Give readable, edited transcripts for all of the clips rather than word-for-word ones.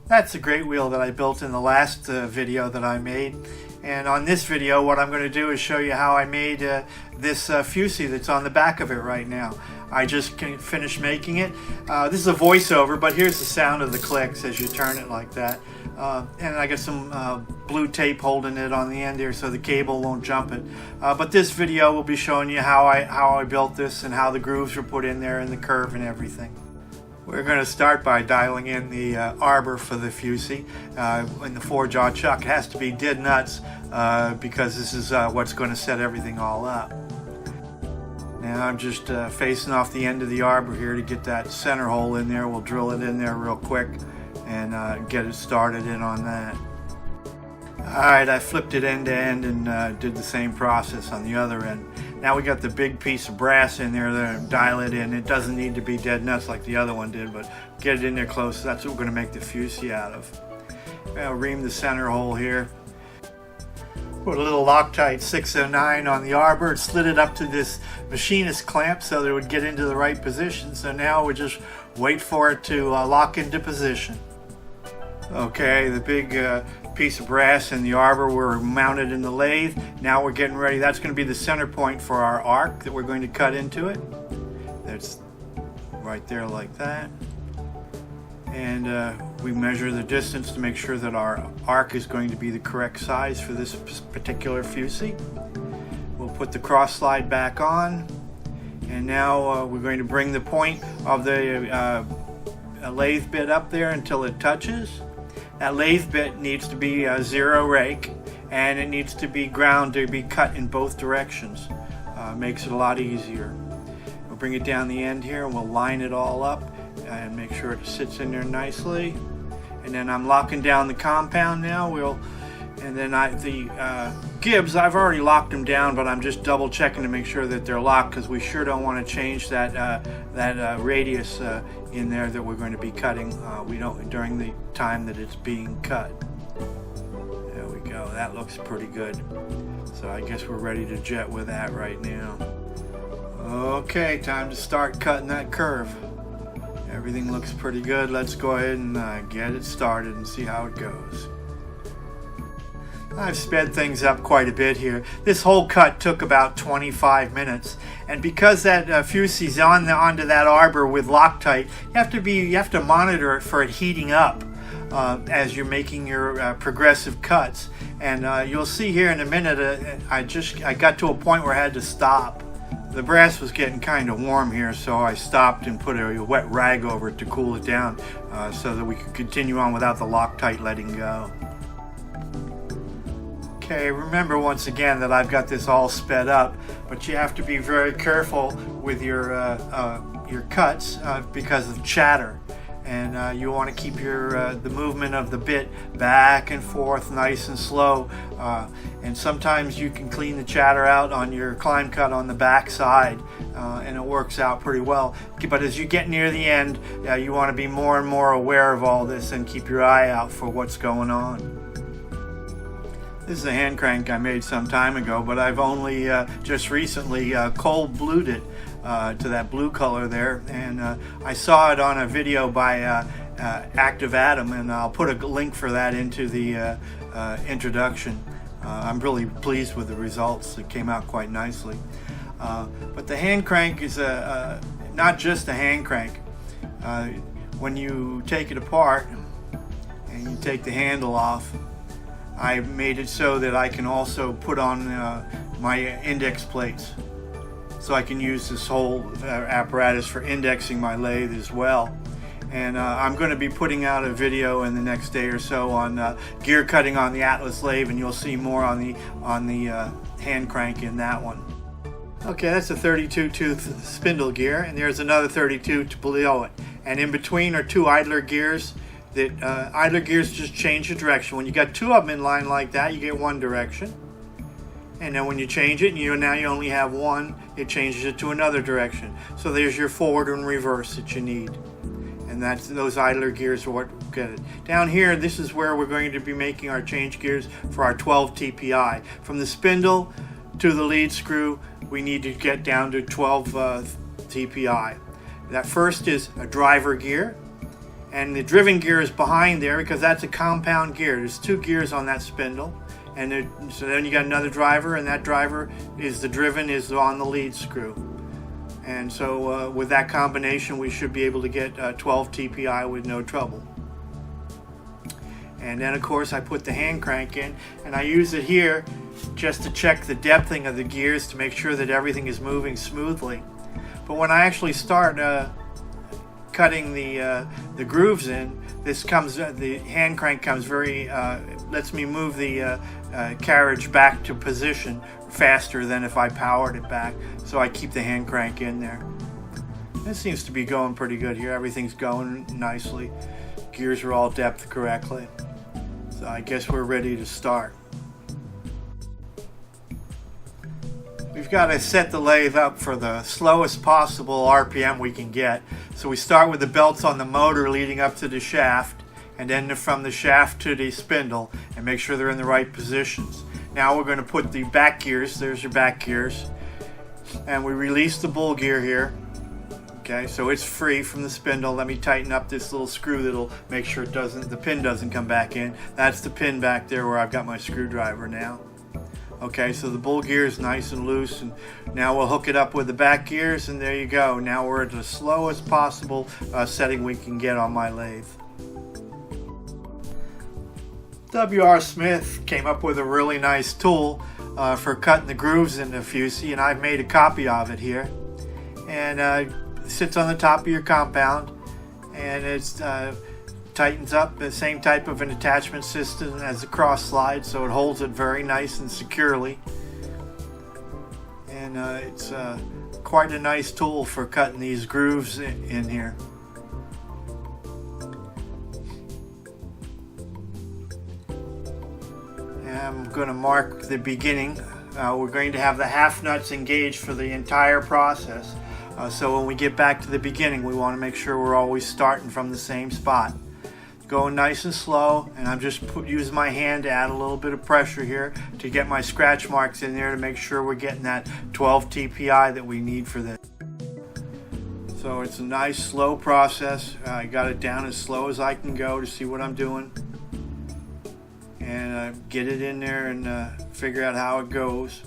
That's a great wheel that I built in the last video that I made. And on this video, what I'm going to do is show you how I made this Fusee that's on the back of it right now. I just finished making it. This is a voiceover, but here's the sound of the clicks as you turn it like that. And I got some blue tape holding it on the end here so the cable won't jump it. But this video will be showing you how I built this and how the grooves were put in there and the curve and everything. We're going to start by dialing in the arbor for the Fusee. In the 4-jaw chuck, it has to be dead nuts because this is what's going to set everything all up. Now I'm just facing off the end of the arbor here to get that center hole in there. We'll drill it in there real quick and get it started in on that. Alright, I flipped it end to end and did the same process on the other end. Now we got the big piece of brass in there to dial it in. It doesn't need to be dead nuts like the other one did, but get it in there close. That's what we're going to make the Fusee out of. I'll ream the center hole here. Put a little Loctite 609 on the arbor and slid it up to this machinist clamp so that it would get into the right position. So now we just wait for it to lock into position. Okay, the big piece of brass and the arbor were mounted in the lathe. Now we're getting ready. That's going to be the center point for our arc that we're going to cut into it. That's right there like that. And we measure the distance to make sure that our arc is going to be the correct size for this particular Fusee. We'll put the cross slide back on, and now we're going to bring the point of the lathe bit up there until it touches. That lathe bit needs to be a 0 rake, and it needs to be ground to be cut in both directions. Makes it a lot easier. We'll bring it down the end here and we'll line it all up and make sure it sits in there nicely. And then I'm locking down the compound now. And then the gibs, I've already locked them down, but I'm just double checking to make sure that they're locked because we sure don't want to change that radius in there that we're going to be cutting. We don't during the time that it's being cut. There we go. That looks pretty good. So I guess we're ready to jet with that right now. Okay, time to start cutting that curve. Everything looks pretty good. Let's go ahead and get it started and see how it goes. I've sped things up quite a bit here. This whole cut took about 25 minutes, and because that Fusee's onto that arbor with Loctite, you have to monitor it for it heating up as you're making your progressive cuts. And you'll see here in a minute, I got to a point where I had to stop. The brass was getting kind of warm here, so I stopped and put a wet rag over it to cool it down so that we could continue on without the Loctite letting go. Okay, remember once again that I've got this all sped up, but you have to be very careful with your cuts because of chatter. And you want to keep the movement of the bit back and forth nice and slow. And sometimes you can clean the chatter out on your climb cut on the back side, and it works out pretty well. But as you get near the end, you want to be more and more aware of all this and keep your eye out for what's going on. This is a hand crank I made some time ago, but I've only just recently cold blued it to that blue color there, and I saw it on a video by Active Atm, and I'll put a link for that into the introduction. I'm really pleased with the results. It came out quite nicely. But the hand crank is not just a hand crank. When you take it apart and you take the handle off, I made it so that I can also put on my index plates. So I can use this whole apparatus for indexing my lathe as well. And I'm going to be putting out a video in the next day or so on gear cutting on the Atlas Lathe, and you'll see more on the hand crank in that one. Okay, that's a 32 tooth spindle gear, and there's another 32 to below it. And in between are two idler gears. Idler gears just change the direction. When you got two of them in line like that, you get one direction. And then when you change it, now you only have one, it changes it to another direction. So there's your forward and reverse that you need. And those idler gears are what get it. Down here, this is where we're going to be making our change gears for our 12 TPI. From the spindle to the lead screw, we need to get down to 12 TPI. That first is a driver gear. And the driven gear is behind there because that's a compound gear. There's 2 gears on that spindle. And so then you got another driver, and that driver is the driven is on the lead screw. And so with that combination, we should be able to get 12 TPI with no trouble. And then of course I put the hand crank in, and I use it here just to check the depthing of the gears to make sure that everything is moving smoothly. But when I actually start cutting the grooves in, the hand crank comes lets me move the carriage back to position faster than if I powered it back. So I keep the hand crank in there. This seems to be going pretty good here. Everything's going nicely. Gears are all depthed correctly. So I guess we're ready to start. We've got to set the lathe up for the slowest possible RPM we can get. So we start with the belts on the motor leading up to the shaft, and then from the shaft to the spindle, and make sure they're in the right positions. Now we're going to put the back gears. There's your back gears. And we release the bull gear here. Okay, so it's free from the spindle. Let me tighten up this little screw that'll make sure the pin doesn't come back in. That's the pin back there where I've got my screwdriver now. Okay, so the bull gear is nice and loose, and now we'll hook it up with the back gears, and there you go. Now we're at the slowest possible setting we can get on my lathe. W.R. Smith came up with a really nice tool for cutting the grooves in the Fusee, and I've made a copy of it here. And it sits on the top of your compound, and it tightens up the same type of an attachment system as the cross slide, so it holds it very nice and securely. And it's quite a nice tool for cutting these grooves in here. I'm going to mark the beginning. We're going to have the half nuts engaged for the entire process. So when we get back to the beginning, we want to make sure we're always starting from the same spot. Going nice and slow, and I'm just using my hand to add a little bit of pressure here to get my scratch marks in there to make sure we're getting that 12 TPI that we need for this. So it's a nice slow process. I got it down as slow as I can go to see what I'm doing. And get it in there and figure out how it goes.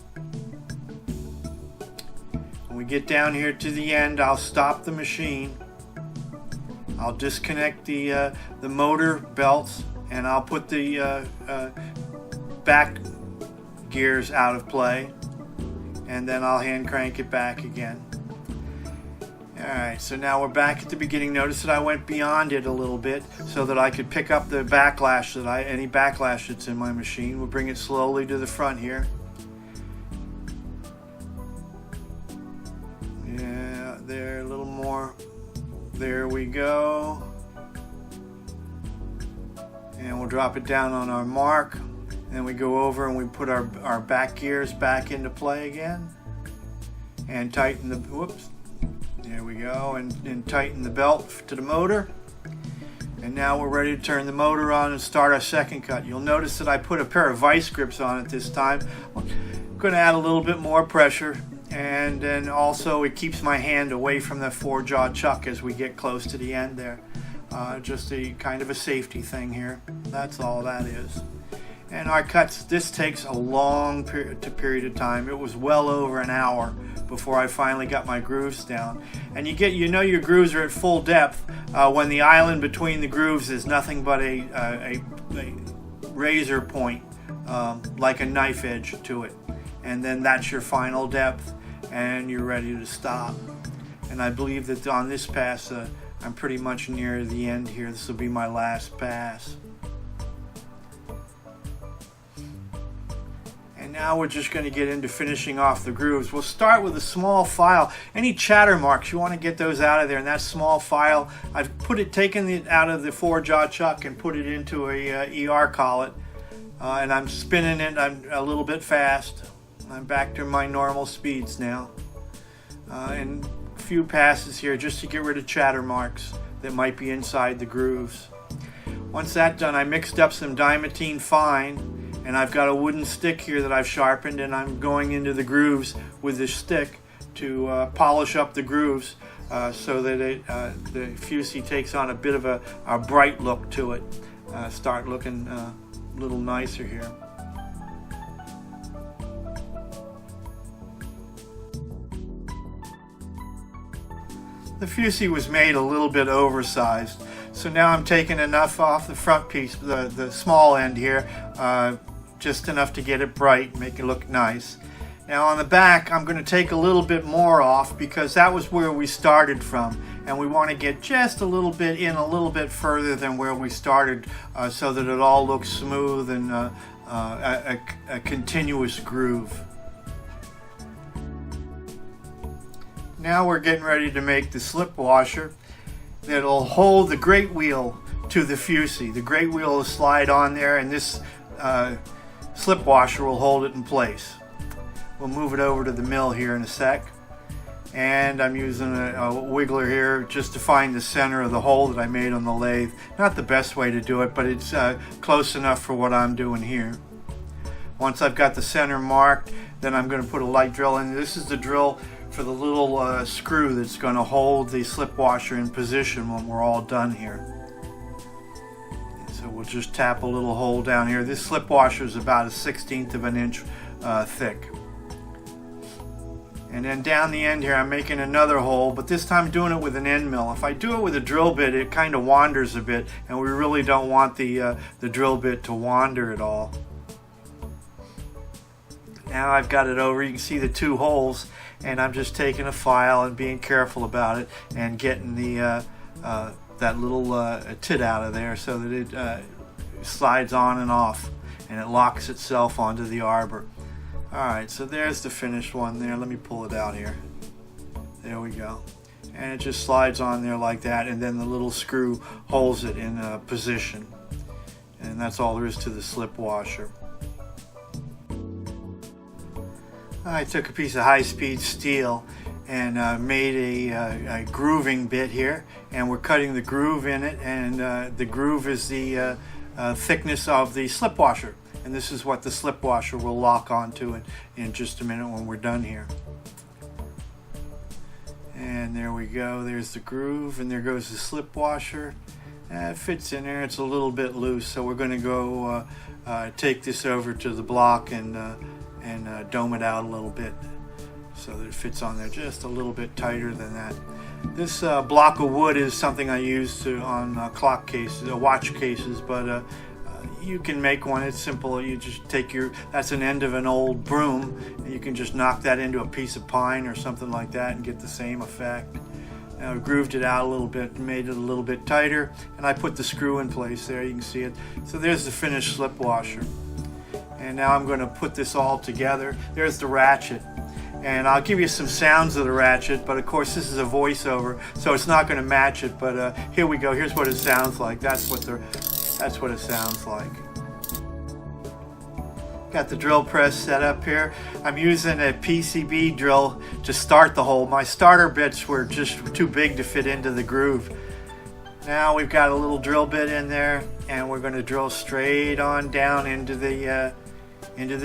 When we get down here to the end, I'll stop the machine. I'll disconnect the motor belts, and I'll put the back gears out of play, and then I'll hand crank it back again. Alright, so now we're back at the beginning. Notice that I went beyond it a little bit so that I could pick up the backlash any backlash that's in my machine. We'll bring it slowly to the front here. Yeah, there, a little more. There we go. And we'll drop it down on our mark. And we go over and we put our back gears back into play again. And tighten the, whoops. There we go, and tighten the belt to the motor. And now we're ready to turn the motor on and start our second cut. You'll notice that I put a pair of vice grips on it this time. I'm going to add a little bit more pressure, and then also it keeps my hand away from the 4-jaw chuck as we get close to the end there. Just a kind of a safety thing here. That's all that is. And our cuts, this takes a long period of time. It was well over an hour before I finally got my grooves down. And you know your grooves are at full depth when the island between the grooves is nothing but a razor point, like a knife edge to it. And then that's your final depth, and you're ready to stop. And I believe that on this pass, I'm pretty much near the end here. This will be my last pass. And now we're just going to get into finishing off the grooves. We'll start with a small file. Any chatter marks, you want to get those out of there. And that small file, I've taken it out of the 4-jaw chuck and put it into a ER collet. And I'm spinning it. I'm a little bit fast. I'm back to my normal speeds now. And a few passes here just to get rid of chatter marks that might be inside the grooves. Once that's done, I mixed up some diamantine fine. And I've got a wooden stick here that I've sharpened, and I'm going into the grooves with this stick to polish up the grooves. so that the Fusee takes on a bit of a bright look to it. Start looking a little nicer here. The Fusee was made a little bit oversized, so now I'm taking enough off the front piece, the small end here, just enough to get it bright, make it look nice. Now on the back, I'm going to take a little bit more off because that was where we started from, and we want to get just a little bit in, a little bit further than where we started, so that it all looks smooth and a continuous groove. Now we're getting ready to make the slip washer that'll hold the grate wheel to the Fusee. The grate wheel will slide on there, and this slip washer will hold it in place. We'll move it over to the mill here in a sec. And I'm using a wiggler here just to find the center of the hole that I made on the lathe. Not the best way to do it, but it's close enough for what I'm doing here. Once I've got the center marked, then I'm going to put a light drill in. This is the drill for the little screw that's going to hold the slip washer in position when we're all done here. So we'll just tap a little hole down here. This slip washer is about 1/16 of an inch thick. And then down the end here I'm making another hole, but this time doing it with an end mill. If I do it with a drill bit, it kind of wanders a bit, and we really don't want the drill bit to wander at all. Now I've got it over, you can see the two holes, and I'm just taking a file and being careful about it and getting the that little tit out of there so that it slides on and off and it locks itself onto the arbor. Alright, so there's the finished one there. Let me pull it out here. There we go. And it just slides on there like that, and then the little screw holds it in position. And that's all there is to the slip washer. I took a piece of high-speed steel and made a grooving bit here, and we're cutting the groove in it, and the groove is the thickness of the slip washer, and this is what the slip washer will lock onto in just a minute when we're done here. And there we go, there's the groove, and there goes the slip washer. It fits in there, it's a little bit loose, so we're going to go take this over to the block and dome it out a little bit so that it fits on there just a little bit tighter than that. This block of wood is something I use on clock cases, watch cases, but you can make one. It's simple. You just take that's an end of an old broom, and you can just knock that into a piece of pine or something like that and get the same effect. Now I grooved it out a little bit and made it a little bit tighter, and I put the screw in place there. You can see it. So there's the finished slip washer. And now I'm going to put this all together. There's the ratchet, and I'll give you some sounds of the ratchet, but of course this is a voiceover, so it's not going to match it. But here we go. Here's what it sounds like. That's what it sounds like. Got the drill press set up here. I'm using a PCB drill to start the hole. My starter bits were just too big to fit into the groove. Now we've got a little drill bit in there, and we're going to drill straight on down into the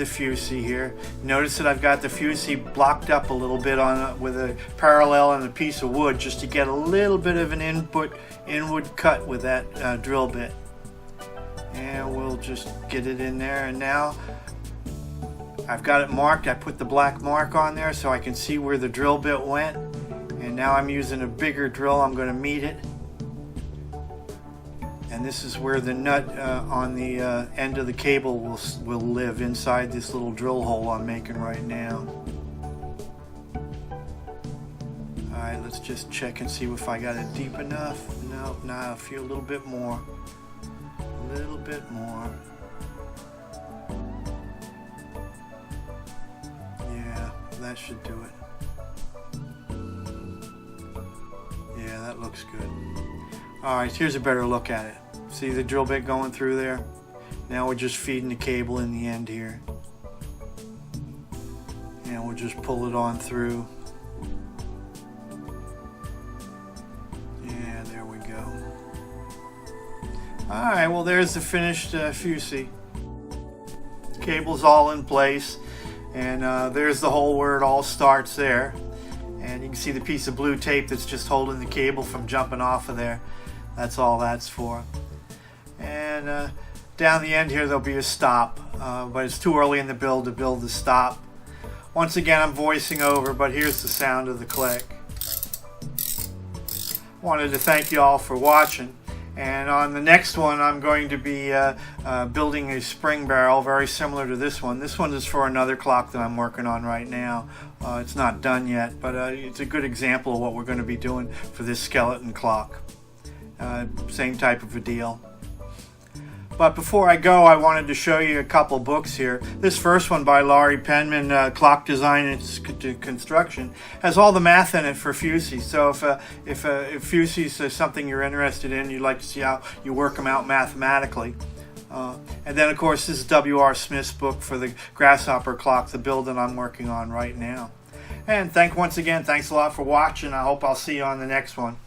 Fusee here. Notice that I've got the Fusee blocked up a little bit with a parallel and a piece of wood, just to get a little bit of an inward cut with that drill bit. And we'll just get it in there, and now I've got it marked. I put the black mark on there so I can see where the drill bit went, and now I'm using a bigger drill. I'm going to meet it. And this is where the nut on the end of the cable will live, inside this little drill hole I'm making right now. Alright, let's just check and see if I got it deep enough. No, I feel a little bit more. A little bit more. Yeah, that should do it. Yeah, that looks good. Alright, here's a better look at it. See the drill bit going through there? Now we're just feeding the cable in the end here. And we'll just pull it on through. Yeah, there we go. Alright, well there's the finished Fusee. Cable's all in place. And there's the hole where it all starts there. And And you can see the piece of blue tape that's just holding the cable from jumping off of there. That's all that's for. And down the end here there'll be a stop, but it's too early in the build to build the stop. Once again, I'm voicing over, but here's the sound of the click. Wanted to thank you all for watching. And on the next one, I'm going to be building a spring barrel very similar to this one. This one is for another clock that I'm working on right now. It's not done yet, but it's a good example of what we're going to be doing for this skeleton clock. Same type of a deal. But before I go, I wanted to show you a couple books here. This first one by Laurie Penman, Clock Design and Construction, has all the math in it for Fusee. So if Fusee is something you're interested in, you'd like to see how you work them out mathematically. And then, of course, this is W.R. Smith's book for the Grasshopper clock, the build that I'm working on right now. And once again, thanks a lot for watching. I hope I'll see you on the next one.